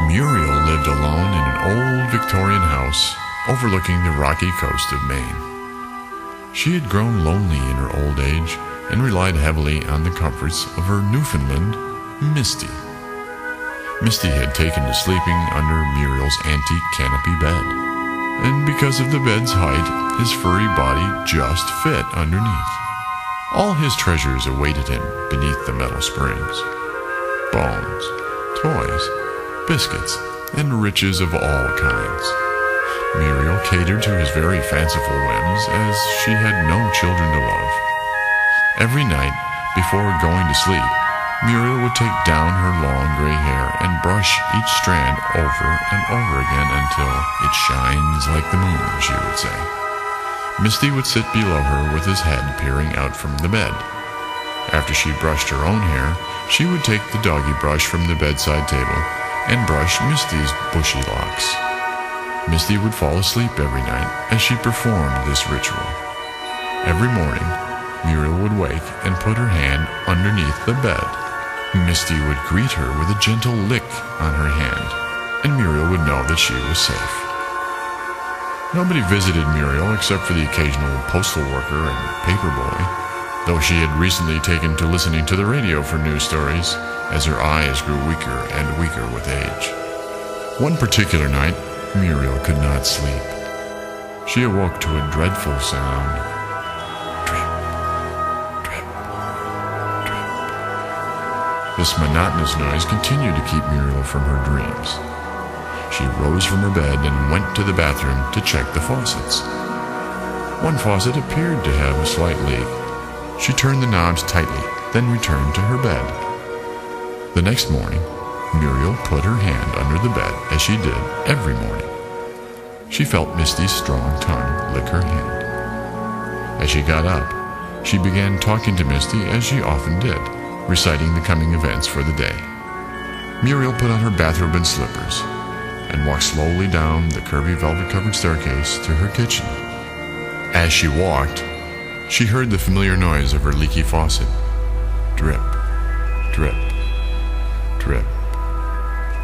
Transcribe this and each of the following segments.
Muriel lived alone in an old Victorian house overlooking the rocky coast of Maine. She had grown lonely in her old age and relied heavily on the comforts of her Newfoundland, Misty. Misty had taken to sleeping under Muriel's antique canopy bed, and because of the bed's height, his furry body just fit underneath. All his treasures awaited him beneath the metal springs: bones, toys, biscuits, and riches of all kinds. Muriel catered to his very fanciful whims, as she had no children to love. Every night, before going to sleep, Muriel would take down her long gray hair and brush each strand over and over again until it shines like the moon, she would say. Misty would sit below her with his head peering out from the bed. After she brushed her own hair, she would take the doggy brush from the bedside table and brush Misty's bushy locks. Misty would fall asleep every night as she performed this ritual. Every morning, Muriel would wake and put her hand underneath the bed. Misty would greet her with a gentle lick on her hand, and Muriel would know that she was safe. Nobody visited Muriel except for the occasional postal worker and paper boy, though she had recently taken to listening to the radio for news stories as her eyes grew weaker and weaker with age. One particular night, Muriel could not sleep. She awoke to a dreadful sound. Drip, drip, drip. This monotonous noise continued to keep Muriel from her dreams. She rose from her bed and went to the bathroom to check the faucets. One faucet appeared to have a slight leak. She turned the knobs tightly, then returned to her bed. The next morning, Muriel put her hand under the bed as she did every morning. She felt Misty's strong tongue lick her hand. As she got up, she began talking to Misty as she often did, reciting the coming events for the day. Muriel put on her bathrobe and slippers and walked slowly down the curvy velvet-covered staircase to her kitchen. As she walked, she heard the familiar noise of her leaky faucet. Drip, drip, drip,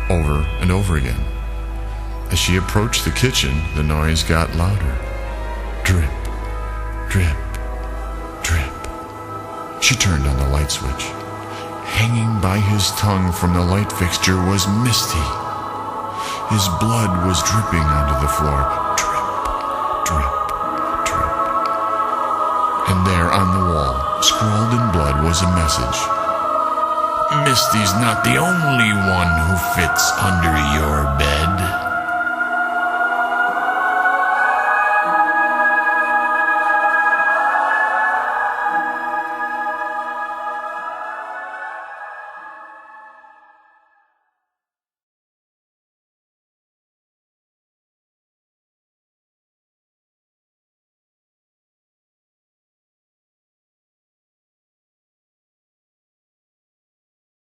over and over again. As she approached the kitchen, the noise got louder. Drip, drip, drip. She turned on the light switch. Hanging by his tongue from the light fixture was Misty. His blood was dripping onto the floor. Drip, drip, drip. And there on the wall, scrawled in blood, was a message. Misty's not the only one who fits under your bed.